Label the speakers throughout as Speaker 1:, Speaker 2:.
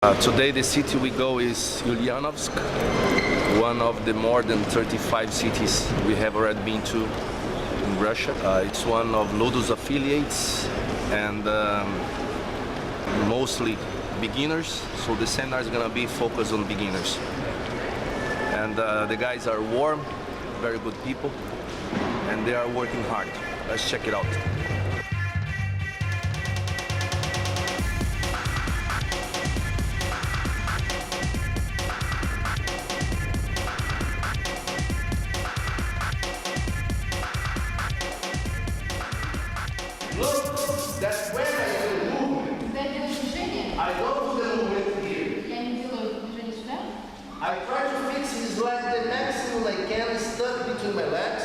Speaker 1: Today the city we go is Ulyanovsk, one of the more than 35 cities we have already been to in Russia. It's one of Lotus affiliates and mostly beginners, so the seminar is gonna be focused on beginners. And the guys are warm, very good people, and they are working hard. Let's check it out. Look, that's when I do movement. I don't do the movement here. I try to fix his leg the maximum I can, stuck between my legs.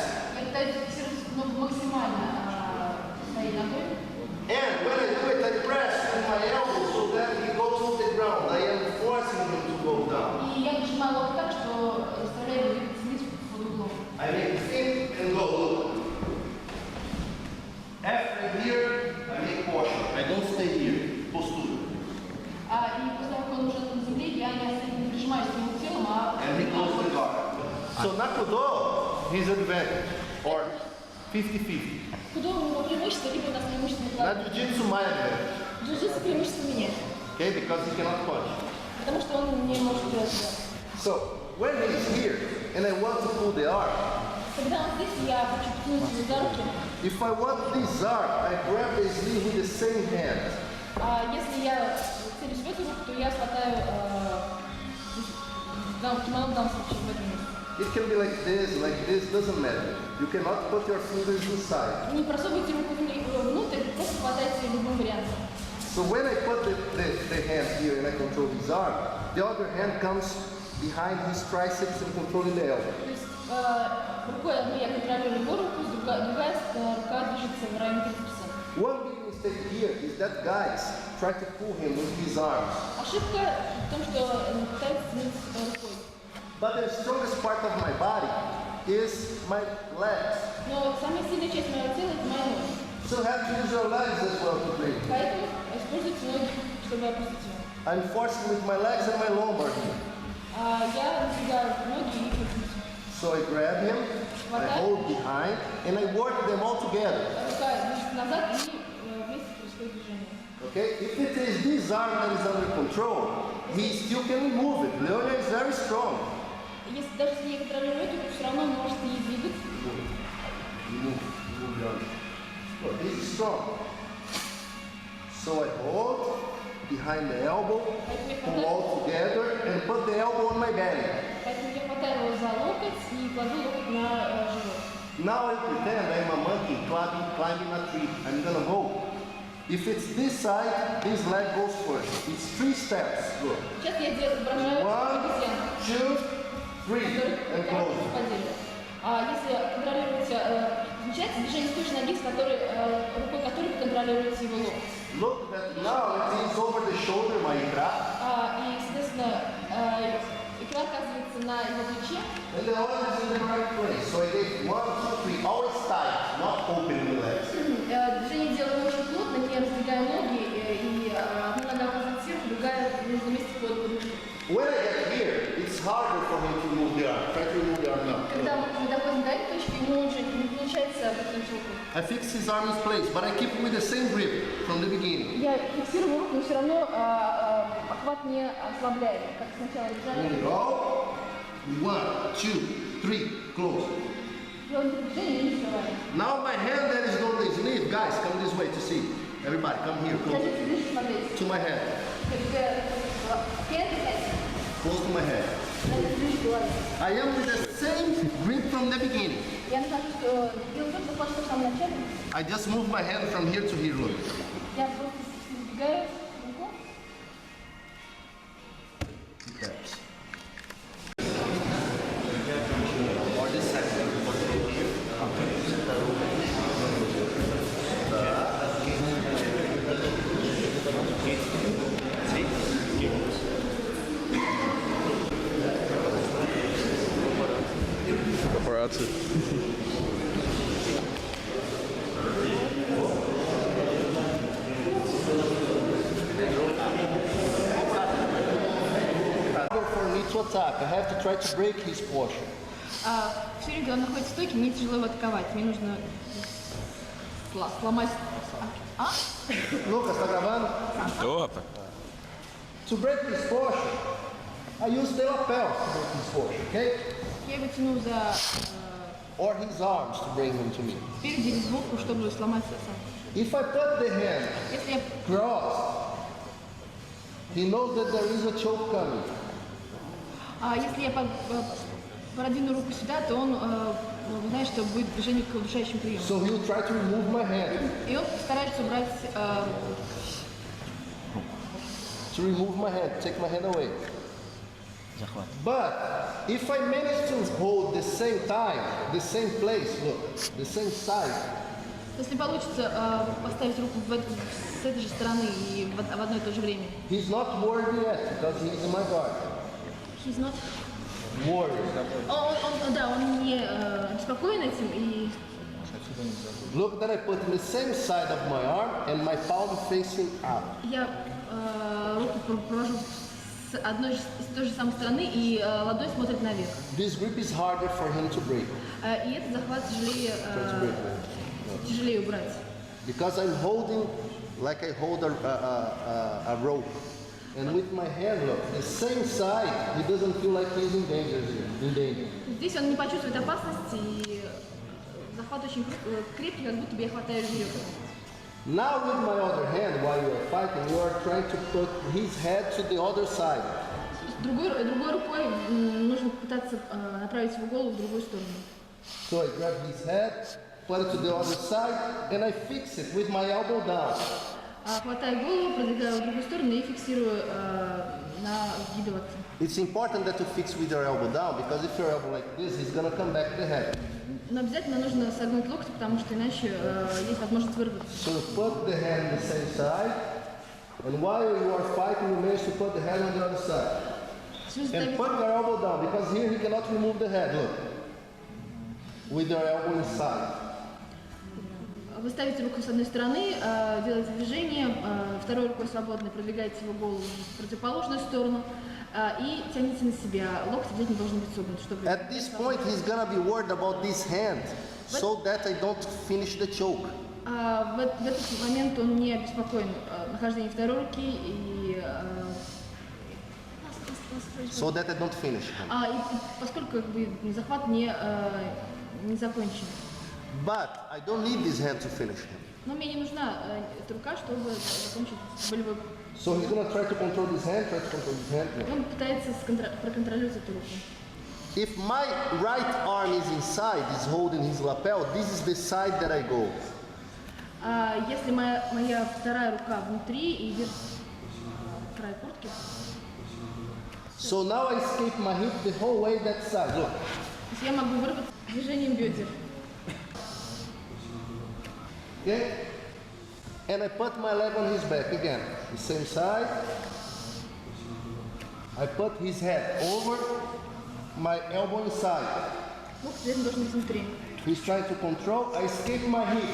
Speaker 1: And when I do it, I press with my elbow so that he goes to the ground. I am forcing him to go down. I make fit and go. Look. After here, I make caution. I don't stay here. Postura. And he closes the guard. So Nakudo, his advantage. Or 50-50. Na Jiu-Jitsu, my advantage. Okay, because he cannot punch. So, when he's here, and I want to pull the arm, if I want this arm, I grab the sleeve with the same hand. It can be like this, doesn't matter. You cannot put your fingers inside. So when I put the hand here and I control his arm, the other hand comes behind his triceps and controlling the elbow. One big mistake here is that guys try to pull him with his arms. But the strongest part of my body is my legs. So you have to use your legs as well to play. I'm forcing with my legs and my lumbar here. So I grab him, I hold behind, and I work them all together. Okay? If it is this arm that is under control, he still can remove it. Leonia is very strong. Look, he's strong. So I hold behind the elbow, pull all together, and put the elbow on my belly. Now I pretend I'm a monkey climbing a tree. I'm gonna go. If it's this side, this leg goes first. It's 3 steps. Look. 1, 2, 3, and close. Look that now it is over the shoulder, my ikra. And the other is in the right place. So I did 1, 2, 3, always tight, not opening the legs. When I get here, it's harder for him to move the arm. Try to move the arm now. I fix his arm in place, but I keep him with the same grip from the beginning. Go. 1, 2, 3, close. Now my hand that is on the sleeve, guys, come this way to see. Everybody, come here, close to my head. Close to my head. I am with the same grip from the beginning. I just move my hand from here to here, look. to attack. I have to try to break his posture.
Speaker 2: Все время, когда он находится в стойке, мне тяжело его атаковать. Мне нужно сломать...
Speaker 1: Lucas, tá gravando?
Speaker 3: Opa.
Speaker 1: To break his posture, I use the lapels to break his posture, okay?
Speaker 2: Я его тяну за
Speaker 1: Or his arms to bring him to me.
Speaker 2: спереди или сбоку, чтобы сломать сам.
Speaker 1: If I put the hand
Speaker 2: Если я
Speaker 1: crossed, he knows that there is a choke coming.
Speaker 2: Если я продвину руку сюда, то он знает, что будет движение к удушающим приемам.
Speaker 1: So he'll try to remove my hand.
Speaker 2: И он старается убрать
Speaker 1: To remove my hand, take my hand away. But if I manage to hold the same time, the same place, look, the same side,
Speaker 2: если получится поставить руку с этой же стороны и в одно и то же время.
Speaker 1: he's not worried yet because he's in my guard.
Speaker 2: He's not...
Speaker 1: Worried.
Speaker 2: Он не спокоен этим и...
Speaker 1: Look that I put in the same side of my arm and my palm facing up.
Speaker 2: Я руку провожу с одной с той же самой стороны и ладонь смотрит наверх.
Speaker 1: This grip is harder for him to break.
Speaker 2: И этот захват тяжелее убрать.
Speaker 1: Because I'm holding like I hold a rope. And with my hand, look, the same side, he doesn't feel like he's in danger.
Speaker 2: Здесь он не почувствует опасности, и захват очень крепкий, как будто бы я хватаю веревку.
Speaker 1: Now with my other hand, while you are fighting, you are trying to put his head to the other side.
Speaker 2: Другой рукой нужно пытаться направить его голову в другую сторону.
Speaker 1: So I grab his head, put it to the other side, and I fix it with my elbow down.
Speaker 2: Хватаю голову, продвигаю в другую сторону и фиксирую на сгибе локтя.
Speaker 1: It's important that you fix with your elbow down, because if your elbow like this, he's gonna come back to the head.
Speaker 2: Но обязательно нужно согнуть локти, потому что иначе есть возможность вырваться.
Speaker 1: So you put the hand on the same side, and while you are fighting, you manage to put the head on the other side. And put your elbow down, because here he cannot remove the head, look. With your elbow inside.
Speaker 2: Вы ставите руку с одной стороны, делаете движение, второй рукой свободно продвигаете его голову в противоположную сторону и тянете на себя. Локти обязательно должны быть согнуты, чтобы...
Speaker 1: At this point, he's gonna be worried about this hand, so that I don't finish the choke.
Speaker 2: В этот момент он не обеспокоен нахождением второй руки и...
Speaker 1: So that I don't finish him.
Speaker 2: И поскольку захват не закончен.
Speaker 1: But I don't need this hand to finish him.
Speaker 2: Но мне не нужна эта рука, чтобы закончить болевой.
Speaker 1: So he's gonna try to control this hand,
Speaker 2: Он пытается проконтролировать эту руку.
Speaker 1: If my right arm is inside, is holding his lapel, this is the side that I go.
Speaker 2: Если моя вторая рука внутри и держит край куртки.
Speaker 1: So now I escape my hip the whole way that side. Look.
Speaker 2: Я могу вырвать движением бедер.
Speaker 1: Okay? And I put my leg on his back again. The same side. I put his head over my elbow inside.
Speaker 2: Локоть здесь должен быть внутри.
Speaker 1: He's trying to control. I escape my hip.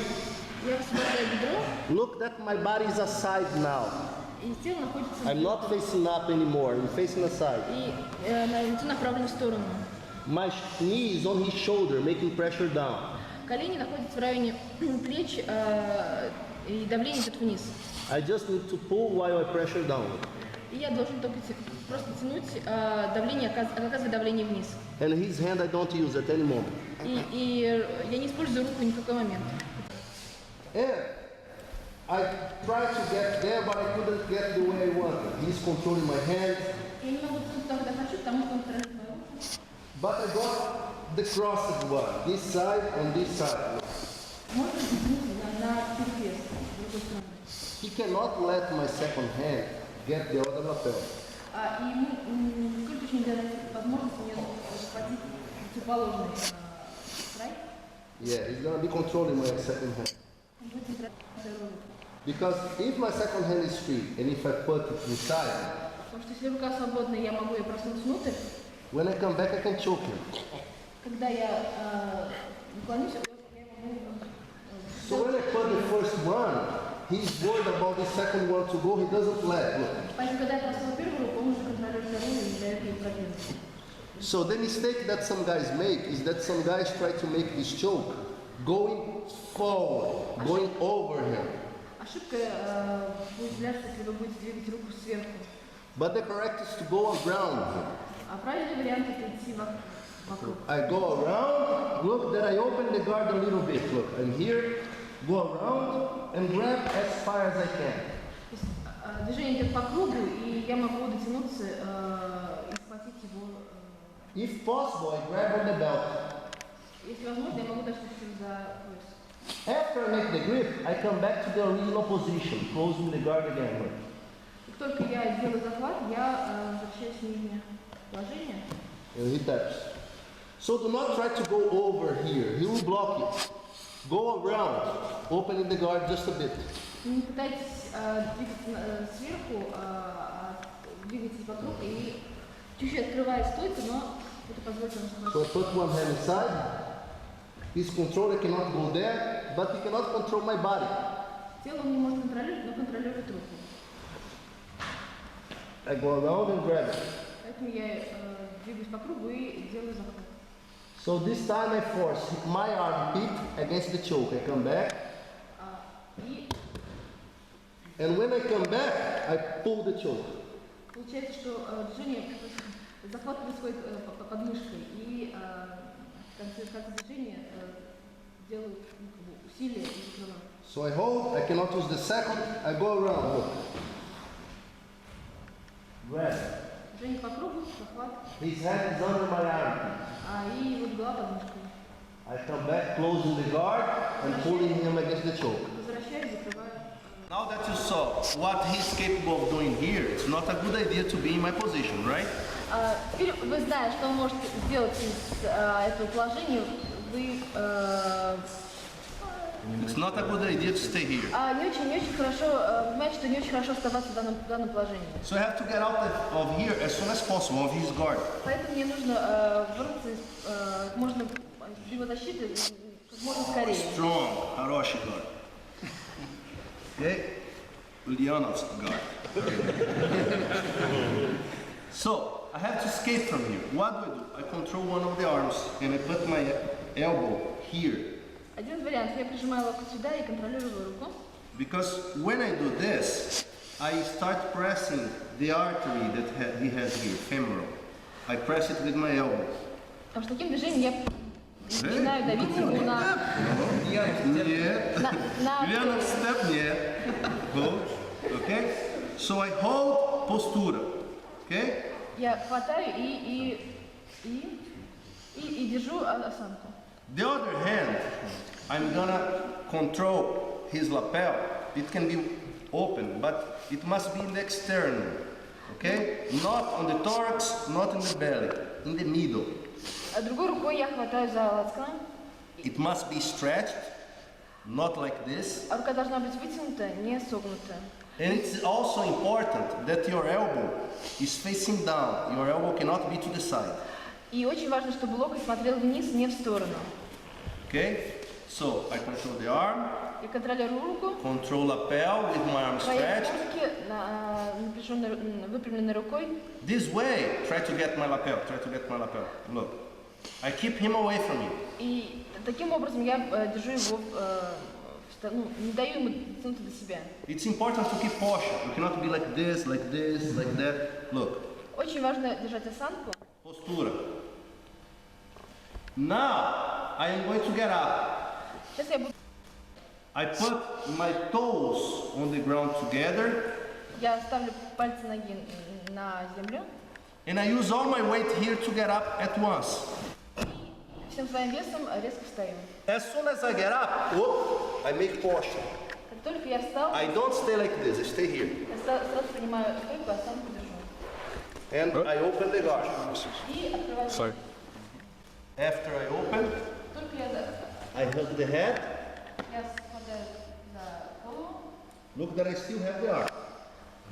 Speaker 2: Я высвобождаю бедро.
Speaker 1: Look that my body is aside now.
Speaker 2: И тело находится...
Speaker 1: I'm not facing up anymore. I'm facing aside.
Speaker 2: И лицо направлено в сторону.
Speaker 1: My knee is on his shoulder, making pressure down.
Speaker 2: Колени находятся в районе плеч, и давление идет вниз.
Speaker 1: I just need to pull while I pressure down.
Speaker 2: И я должен только просто тянуть, давление, оказывать давление вниз.
Speaker 1: And his hand I don't use at any moment.
Speaker 2: И я не использую руку ни в какой момент.
Speaker 1: And I tried to get there, but I couldn't get the way I wanted. He's controlling my hand.
Speaker 2: Я не могу туда, куда хочу, потому что он контролирует мою руку.
Speaker 1: But I got the crossed one, this side and this side.
Speaker 2: Можно тянуть на перекрест с другой стороны.
Speaker 1: He cannot let my second hand get the other lapel.
Speaker 2: И ему в коем случае нельзя дать возможность мне захватить противоположный край.
Speaker 1: Yeah, he's gonna be controlling my second hand.
Speaker 2: Он будет контролировать вторую руку.
Speaker 1: Because if my second hand is free and if I put it inside,
Speaker 2: Потому что если рука свободная, я могу ее просунуть внутрь.
Speaker 1: when I come back I can choke him.
Speaker 2: Когда я наклонюсь, я могу...
Speaker 1: So when I put the first one, He's worried about the second one to go, he doesn't let. Look.
Speaker 2: Поэтому, когда я поставила первую руку, он уже контролирует вторую и не дает ей продвинуться.
Speaker 1: So the mistake that some guys make is that some guys try to make this choke going forward, going over him.
Speaker 2: Ошибка будет являться, если вы будете двигать руку сверху.
Speaker 1: But the correct is to go around him.
Speaker 2: А правильный вариант это идти вокруг.
Speaker 1: I go around, look that I open the guard a little bit, look, and here, go around and grab as far as I can.
Speaker 2: То есть, движение идет по кругу, и я могу дотянуться и схватить его.
Speaker 1: If possible, I grab on the belt.
Speaker 2: Если возможно, я могу даже схватить за пояс.
Speaker 1: After I make the grip, I come back to the original position, closing the guard again. Look.
Speaker 2: Как только я сделаю захват, я возвращаюсь в нижнее положение.
Speaker 1: And he taps. So do not try to go over here. He will block you. Go around, opening the guard just a bit.
Speaker 2: Не пытайтесь двигаться сверху, двигайтесь вокруг и чуть-чуть открывая стойку, но это позволит вам
Speaker 1: So I
Speaker 2: захватить.
Speaker 1: put one hand inside. His controller cannot go there, but he cannot control my body.
Speaker 2: Тело он не может контролировать, но контролирует руку.
Speaker 1: I go around and grab it.
Speaker 2: Поэтому я двигаюсь по кругу и делаю захват.
Speaker 1: So this time I force my armpit against the choke. I come back,
Speaker 2: И
Speaker 1: and when I come back, I pull the choke.
Speaker 2: получается, что движение, захват происходит под мышкой, и в конце движения делаю усилие и закрываю.
Speaker 1: So I hold, I cannot use the second, I go around, look. Grab.
Speaker 2: Движение по кругу, захват,
Speaker 1: His hand is under my armpit.
Speaker 2: и вот голова под мышкой.
Speaker 1: I come back, closing the guard and pulling him against the choke.
Speaker 2: Возвращаюсь, закрываю.
Speaker 1: Now that you saw what he's capable of doing here, it's not a good idea to be in my position, right?
Speaker 2: Теперь вы знаете, что вы можете сделать из этого положения. Вы
Speaker 1: It's not a good idea to stay here.
Speaker 2: не очень хорошо, понимаете, что не очень хорошо оставаться в данном положении.
Speaker 1: So I have to get out of here as soon as possible, of his guard.
Speaker 2: Поэтому мне нужно вырваться как можно из его защиты как можно скорее.
Speaker 1: Strong, хороший guard. Okay? Ulyanov's guard. So, I have to escape from here. What do? I control one of the arms and I put my elbow here.
Speaker 2: Один из вариантов. Я прижимаю локоть сюда и контролирую руку.
Speaker 1: Because when I do this, I start pressing the artery that he has here, femoral. I press it with my elbow.
Speaker 2: Потому что таким движением я начинаю давить ему на
Speaker 1: Ulyanov step, hold. Okay? So I hold postura. Okay?
Speaker 2: Я хватаю и держу осанку.
Speaker 1: The other hand, I'm gonna control his lapel. It can be open, but it must be in the external. Okay? Not on the thorax, not in the belly, in the middle.
Speaker 2: А другой рукой я хватаю за лацкан.
Speaker 1: It must be stretched, not like this.
Speaker 2: А рука должна быть вытянута, не согнута.
Speaker 1: And it's also important that your elbow is facing down. Your elbow cannot be to the side.
Speaker 2: И очень важно, чтобы локоть смотрел вниз, не в сторону.
Speaker 1: Okay? So I control the arm,
Speaker 2: Я контролирую руку.
Speaker 1: control lapel with my arm
Speaker 2: Свои
Speaker 1: stretched.
Speaker 2: руки выпрямленной рукой.
Speaker 1: This way, try to get my lapel. Try to get my lapel. Look, I keep him away from you.
Speaker 2: И таким образом я держу его, не даю ему дотянуться до себя.
Speaker 1: It's important to keep posture. You cannot be like this, like this, like that. Look,
Speaker 2: Очень важно держать осанку.
Speaker 1: postura. Now I am going to get up.
Speaker 2: Сейчас я буду.
Speaker 1: I put my toes on the ground together,
Speaker 2: Я ставлю пальцы ноги на землю.
Speaker 1: and I use all my weight here to get up at once.
Speaker 2: Всем своим весом резко встаю.
Speaker 1: As soon as I get up, whoop, I make posture.
Speaker 2: Как только я встал,
Speaker 1: I don't stay like this, I stay here.
Speaker 2: я сразу принимаю стойку, осанку держу.
Speaker 1: And I open the guard.
Speaker 2: И открываю.
Speaker 1: After I open,
Speaker 2: Только я
Speaker 1: I hug the head.
Speaker 2: Я хватаю за голову.
Speaker 1: Look that I still have the arm.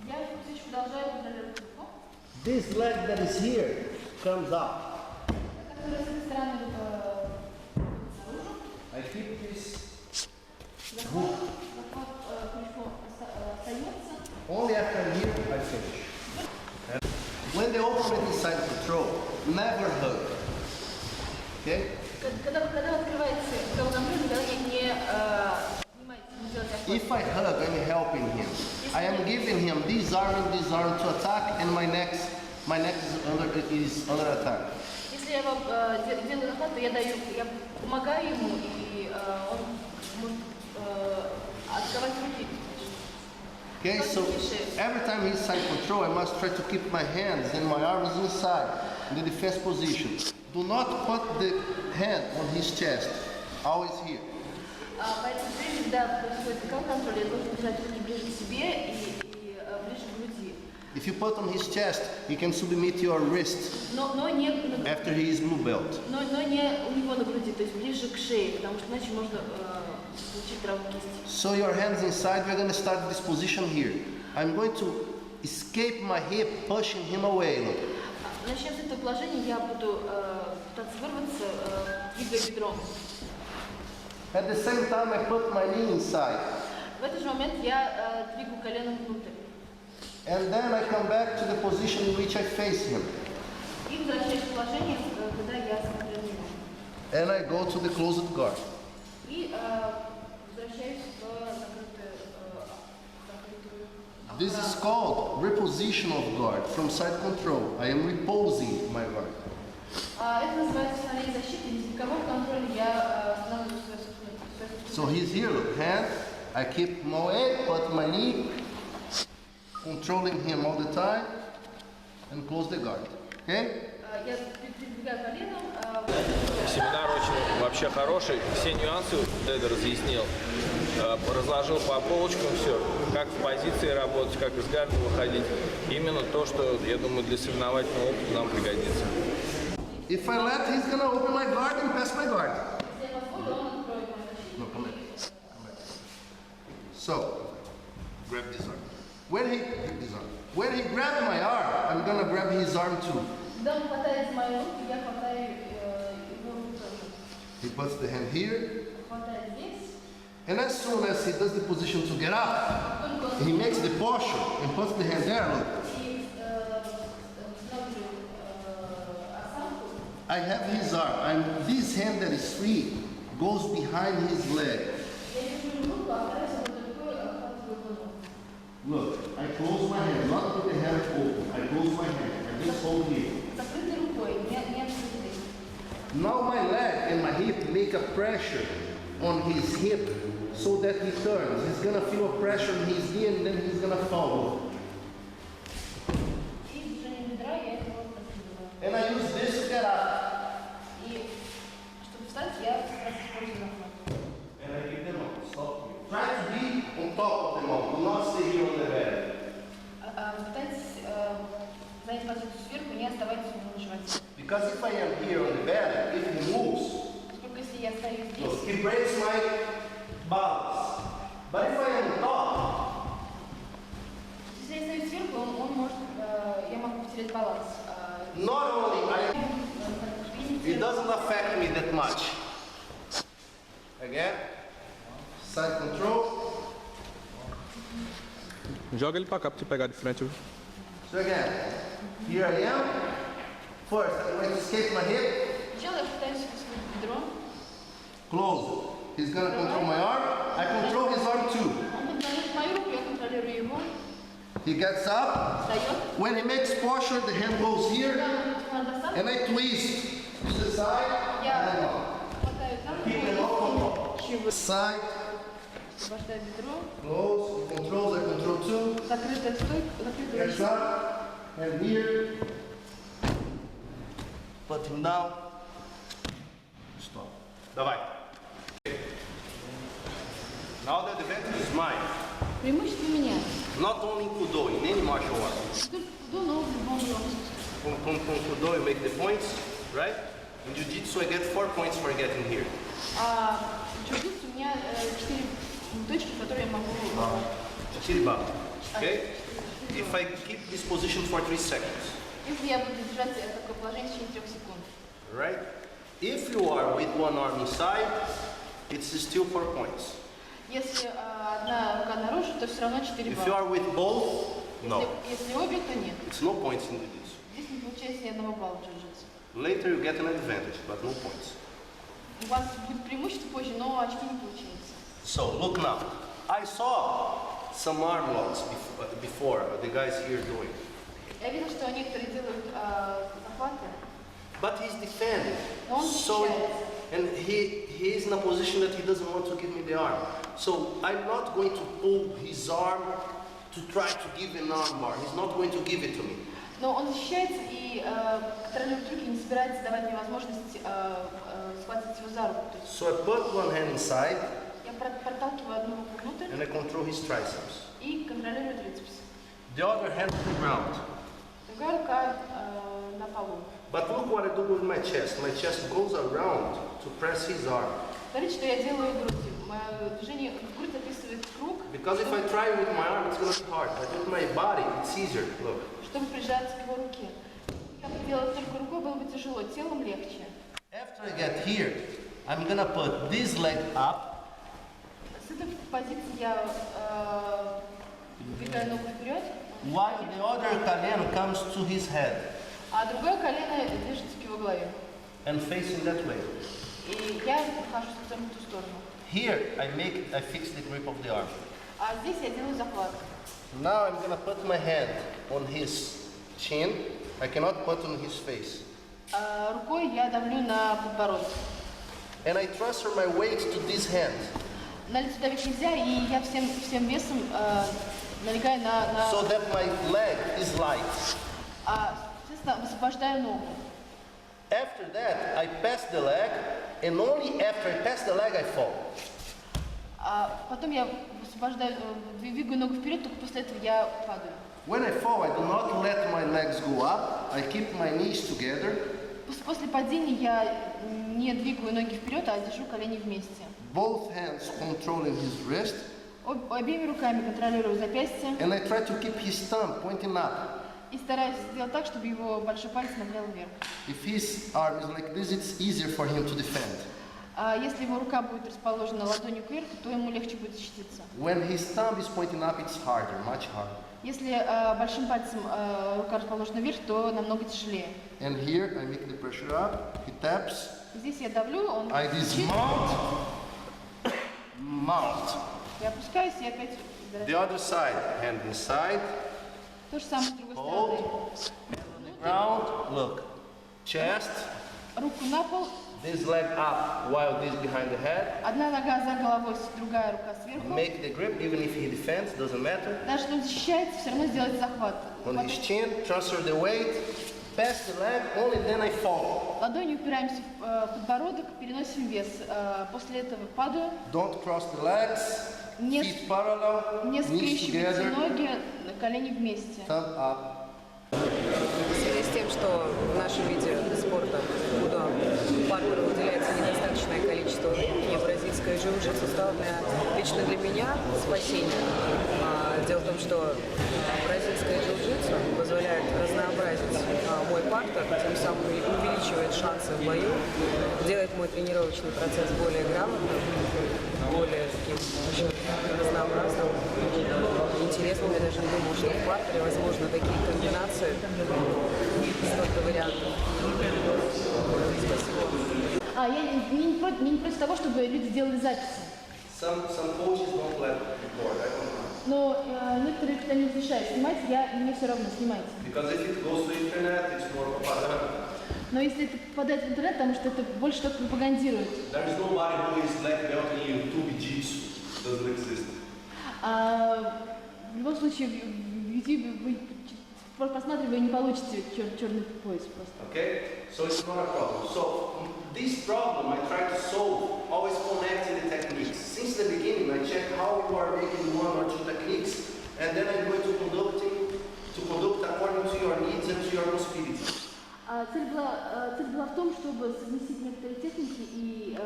Speaker 2: Я все еще продолжаю контролировать руку.
Speaker 1: This leg that is here comes up.
Speaker 2: Которая с этой стороны наружу.
Speaker 1: I keep this
Speaker 2: Захват крючком
Speaker 1: never hug. Okay?
Speaker 2: Когда вы открываете головной, никогда не снимайте, не делайте охоту.
Speaker 1: If I hug, I'm helping him. I am giving him this arm to attack, and my neck is under attack.
Speaker 2: Если я вам делаю охоту, то я помогаю ему, и он может открывать руки.
Speaker 1: Okay, so every time he's side control, I must try to keep my hands and my arms inside in the defense position. Do not put the hand on his chest, always here.
Speaker 2: Поэтому прежде, когда происходит контроль, я должен держать руки ближе к себе и ближе к груди.
Speaker 1: If you put on his chest, he can submit your wrist
Speaker 2: Но не
Speaker 1: after he is blue belt.
Speaker 2: но не у него на груди, то есть ближе к шее, потому что иначе можно получить травму кисти.
Speaker 1: So your hands inside, we're going to start this position here. I'm going to escape my hip, pushing him away. Look.
Speaker 2: Начнем с этого положения, я буду пытаться вырваться, двигая бедром.
Speaker 1: At the same time, I put my knee inside.
Speaker 2: В этот же момент я двигаю коленом внутрь.
Speaker 1: And then I come back to the position in which I face him.
Speaker 2: И возвращаюсь в положение, когда я смотрю на него.
Speaker 1: And I go to the closed guard.
Speaker 2: И возвращаюсь в закрытую.
Speaker 1: This is called reposition of guard from side control. I am reposing my guard.
Speaker 2: Это называется установление защиты. Из бокового контроля я устанавливаю свою собственную.
Speaker 1: So he's here, look, hand. I keep him away, put my knee, controlling him all the time, and close the guard. Okay?
Speaker 2: Я передвигаю коленом.
Speaker 3: Семинар очень вообще хороший, все нюансы Дэд разъяснил, разложил по полочкам все, как в позиции работать, как из гарда выходить. Именно то, что, я думаю, для соревновательного опыта нам пригодится.
Speaker 1: If I let, he's gonna open my guard and pass my guard. No, come back. Come back. So, grab this arm. When he grabs my arm, I'm gonna grab his arm too.
Speaker 2: Когда он хватает мои руки, я хватаю его руку тоже.
Speaker 1: He puts the hand here,
Speaker 2: Хватает здесь.
Speaker 1: and as soon as he does the position to get up, he makes the posture and puts the hand there. Look,
Speaker 2: И смотрю осанку.
Speaker 1: I have his arm. This hand that is free goes behind his leg.
Speaker 2: Я держу руку, а вторая свободной рукой обхватываю его ногу.
Speaker 1: Look, I close my hand, not with the hand open. I close my hand. I just hold here.
Speaker 2: Закрытой рукой, не открытой.
Speaker 1: Now my leg and my hip make a pressure on his hip so that he turns. He's gonna feel a pressure on his knee and then he's gonna fall.
Speaker 2: И движением бедра я его откидываю.
Speaker 1: And I use this to get up.
Speaker 2: И чтобы встать, я как раз использую захват.
Speaker 1: And I keep them on. Stop here. Try to be on top of them all. Do not stay here on the bed.
Speaker 2: Пытайтесь занять позицию сверху, не оставайтесь у него на животе.
Speaker 1: Because if I am here on the bed, if he moves,
Speaker 2: Поскольку если я стою здесь,
Speaker 1: look, he breaks my balance. But if I am on top,
Speaker 2: если я стою сверху, он может, я могу потерять баланс.
Speaker 1: not only I am, it doesn't affect me that much. Again, side control.
Speaker 3: Joga ele pra cá pra te pegar de frente.
Speaker 1: So again, here I am. First, I'm going to escape my hip,
Speaker 2: Сначала я пытаюсь высунуть бедро.
Speaker 1: close it. He's going to control my arm. I control his arm too.
Speaker 2: Он контролирует мою руку, я контролирую его.
Speaker 1: He gets up.
Speaker 2: Встает.
Speaker 1: When he makes posture, the hand goes here,
Speaker 2: Когда он достаточно,
Speaker 1: and I twist to the side and then up.
Speaker 2: хватаю за руку
Speaker 1: Keep them up on top.
Speaker 2: и чего.
Speaker 1: Side,
Speaker 2: Освобождаю бедро.
Speaker 1: close, he controls, I control too.
Speaker 2: Закрытая стойка, закрытая
Speaker 1: Gets
Speaker 2: рука.
Speaker 1: up, and here. Put him down. Stop. Давай. Now the advantage is mine.
Speaker 2: Преимущество меня.
Speaker 1: Not only in Kudo, in any martial art.
Speaker 2: Только до нового любого искусства.
Speaker 1: From Kudo, you make the points, right? In Jiu-Jitsu, I get 4 points for getting here.
Speaker 2: В джиу-джитсу у меня 4 точки, которые я могу...
Speaker 1: 4 balls. Okay? If I keep this position for 3 seconds,
Speaker 2: Если я буду держать такое положение в течение 3 секунд.
Speaker 1: right? If you are with one arm inside, it's still 4 points.
Speaker 2: Если одна рука наружу, то все равно 4
Speaker 1: If you
Speaker 2: балла.
Speaker 1: are with both, no.
Speaker 2: Если обе, то нет.
Speaker 1: It's no points in Jiu-Jitsu.
Speaker 2: Здесь не получается ни одного балла в джиу-джитсу.
Speaker 1: Later you get an advantage, but no points.
Speaker 2: У вас будет преимущество позже, но очки не получается.
Speaker 1: So look now. I saw some arm locks before the guys here doing.
Speaker 2: Я видел, что некоторые делают захваты.
Speaker 1: But he's defending.
Speaker 2: Но он защищается.
Speaker 1: And he is in a position that he doesn't want to give me the arm. So I'm not going to pull his arm to try to give an arm bar. He's not going to give it to me.
Speaker 2: Но он защищается и контролирует руки, не собирается давать мне возможность схватить его за руку.
Speaker 1: So I put one hand inside
Speaker 2: Я проталкиваю одну руку внутрь
Speaker 1: and I control his triceps.
Speaker 2: и контролирую трицепс.
Speaker 1: The other hand on the ground.
Speaker 2: Другая рука на полу.
Speaker 1: But look what I do with my chest. My chest goes around to press his arm.
Speaker 2: Смотрите, что я делаю грудью. Мое движение грудь описывает круг.
Speaker 1: Because if I try with my arm, it's going to be hard. But with my body, it's easier. Look.
Speaker 2: Чтобы прижаться к его руке. Если бы делать только рукой, было бы тяжело, телом легче.
Speaker 1: After I get here, I'm going to put this leg up.
Speaker 2: С этой позиции я двигаю ногу вперед.
Speaker 1: While the other caleno comes to his head.
Speaker 2: А другое колено движется к его голове.
Speaker 1: And facing that way.
Speaker 2: И я нахожусь в ту сторону.
Speaker 1: Here, I fix the grip of the arm.
Speaker 2: А здесь я делаю захват.
Speaker 1: Now I'm going to put my hand on his chin. I cannot put on his face.
Speaker 2: Рукой я давлю на подбородок.
Speaker 1: And I transfer my weight to this hand.
Speaker 2: На лицо давить нельзя, и я всем весом налегаю на...
Speaker 1: So that my leg is light.
Speaker 2: Соответственно, высвобождаю ногу.
Speaker 1: After that, I pass the leg, and only after I pass the leg, I fall.
Speaker 2: Потом я высвобождаю, двигаю ногу вперед, только после этого я падаю.
Speaker 1: When I fall, I do not let my legs go up. I keep my knees together.
Speaker 2: После падения я не двигаю ноги вперед, а держу колени вместе.
Speaker 1: Both hands controlling his wrist.
Speaker 2: Обеими руками контролирую запястье.
Speaker 1: And I try to keep his thumb pointing up.
Speaker 2: И стараюсь сделать так, чтобы его большой палец смотрел вверх.
Speaker 1: If his arm is like this, it's easier for him to defend.
Speaker 2: Если его рука будет расположена ладонью кверху, то ему легче будет защититься.
Speaker 1: When his thumb is pointing up, it's harder, much harder.
Speaker 2: Если большим пальцем рука расположена вверх, то намного тяжелее.
Speaker 1: And here I make the pressure up. He taps.
Speaker 2: Здесь я давлю, он
Speaker 1: I
Speaker 2: кричит.
Speaker 1: Mount.
Speaker 2: Я опускаюсь и опять...
Speaker 1: The other side, hand inside.
Speaker 2: То же самое с другой
Speaker 1: Hold.
Speaker 2: стороны.
Speaker 1: Ground. Look. Chest.
Speaker 2: Руку на пол.
Speaker 1: This leg up while this behind the head.
Speaker 2: Одна нога за головой, другая рука сверху.
Speaker 1: Make the grip, even if he defends, doesn't matter.
Speaker 2: Даже если он защищается, все равно сделать захват.
Speaker 1: On his chin, transfer the weight, pass the leg, only then I fall.
Speaker 2: Ладонью упираемся в подбородок, переносим вес. После этого падаю.
Speaker 1: Don't cross the legs, feet parallel,
Speaker 2: Не
Speaker 1: knees
Speaker 2: скрещивайте
Speaker 1: together,
Speaker 2: ноги, колени вместе.
Speaker 1: thumb up.
Speaker 4: В связи с тем, что в нашем виде спорта паркуру уделяется недостаточное количество времени, бразильское джиу-джитсу стало лично для меня спасением. Дело в том, что бразильское джиу-джитсу позволяет разнообразить мой партер, тем самым увеличивает шансы в бою, делает мой тренировочный процесс более грамотным, более таким очень разнообразным, интересным. Я даже не думал, что в партере возможно такие комбинации, столько вариантов. Спасибо.
Speaker 2: Я не против того, чтобы люди делали записи.
Speaker 1: Some coaches don't let record. I don't know.
Speaker 2: Но некоторые, кто не разрешают снимать, мне все равно снимайте.
Speaker 1: Because if it goes to internet, it's more propaganda.
Speaker 2: Но если это попадает в интернет, потому что это больше что-то пропагандирует.
Speaker 1: There is nobody who is black belt in YouTube jiu-jitsu. Doesn't exist.
Speaker 2: В любом случае, в YouTube вы просматривая не получите черный пояс просто.
Speaker 1: Okay? So it's not a problem. So this problem I try to solve, always connecting the techniques. Since the beginning, I check how you are making one or two techniques, and then I go to conduct according to your needs and to your possibilities.
Speaker 2: Цель была в том, чтобы совместить некоторые техники и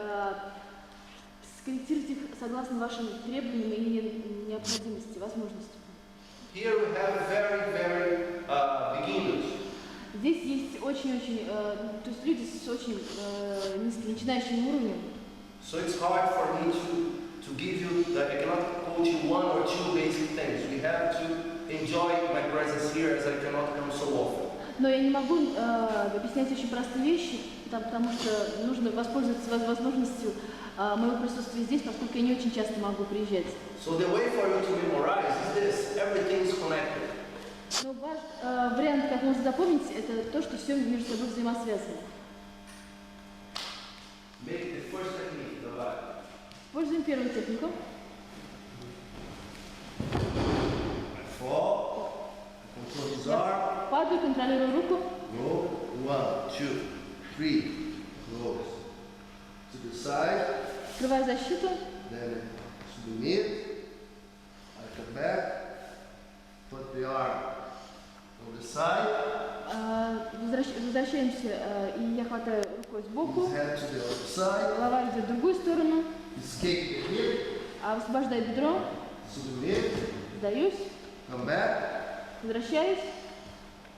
Speaker 2: скорректировать их согласно вашим требованиям и необходимости, возможностям.
Speaker 1: Here we have very beginners.
Speaker 2: Здесь есть очень-очень, то есть люди с очень низким начинающим уровнем.
Speaker 1: So it's hard for me to give you, I cannot coach you one or two basic things. We have to enjoy my presence here as I cannot come so often.
Speaker 2: Но я не могу объяснять очень простые вещи, потому что нужно воспользоваться возможностью моего присутствия здесь, поскольку я не очень часто могу приезжать.
Speaker 1: So the way for you to memorize is this: everything is connected.
Speaker 2: Но ваш вариант, как можно запомнить, это то, что все между собой взаимосвязано.
Speaker 1: Make the first technique, давай.
Speaker 2: Используем первую технику.
Speaker 1: Fall. Control his arm.
Speaker 2: Падаю, контролирую руку.
Speaker 1: Go. 1, 2, 3. Close. To the side.
Speaker 2: Открываю защиту.
Speaker 1: Then to the mid. I come back. Put the arm on the side.
Speaker 2: Возвращаемся, и я хватаю рукой сбоку.
Speaker 1: His head to the other side.
Speaker 2: Голова идет в другую сторону.
Speaker 1: Escape the hip.
Speaker 2: Освобождаю бедро.
Speaker 1: To the mid.
Speaker 2: Сдаюсь.
Speaker 1: Come back.
Speaker 2: Возвращаюсь.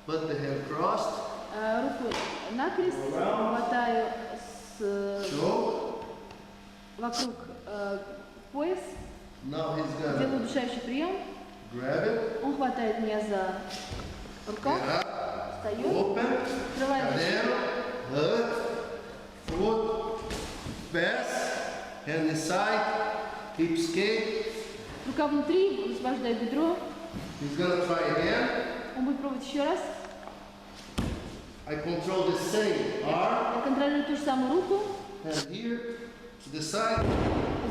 Speaker 1: Put the hand crossed.
Speaker 2: Руку накрест. Хватаю
Speaker 1: Choke.
Speaker 2: вокруг пояс.
Speaker 1: Now he's
Speaker 2: Делаю
Speaker 1: gonna
Speaker 2: удушающий прием.
Speaker 1: grab it.
Speaker 2: Он хватает меня за рукав.
Speaker 1: Get up.
Speaker 2: Встаю.
Speaker 1: Open.
Speaker 2: Открываю защиту.
Speaker 1: Cadero. Hook. Foot. Pass. Hand inside. Hip escape.
Speaker 2: Рука внутри, высвобождаю бедро.
Speaker 1: He's gonna try again.
Speaker 2: Он будет пробовать еще раз.
Speaker 1: I control the same arm.
Speaker 2: Я контролирую ту же самую руку.
Speaker 1: And here. To the side.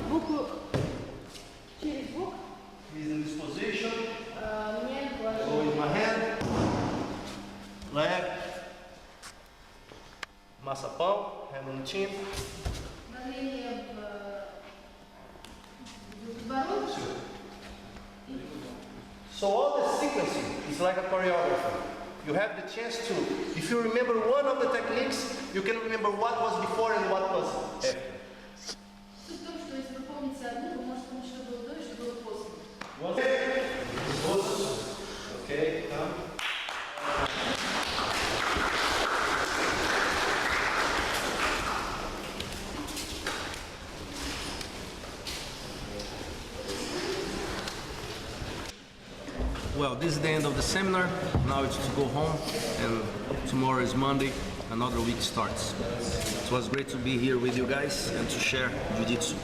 Speaker 2: Сбоку через бок.
Speaker 1: He's in this position.
Speaker 2: Меняем
Speaker 1: Go
Speaker 2: положение.
Speaker 1: with my hand. Leg. Maçapão. Hand on chin.
Speaker 2: Давление в подбородок.
Speaker 1: So all the sequencing is like a choreography. You have the chance to, if you remember one of the techniques, you can remember what was before and what was after.
Speaker 2: Суть в том, что если вы помните одну, вы можете помнить, что было до и что было после.
Speaker 1: Okay, come.
Speaker 5: Well, this is the end of the seminar. Now it's to go home, and tomorrow is Monday. Another week starts. It was great to be here with you guys and to share Jiu-Jitsu.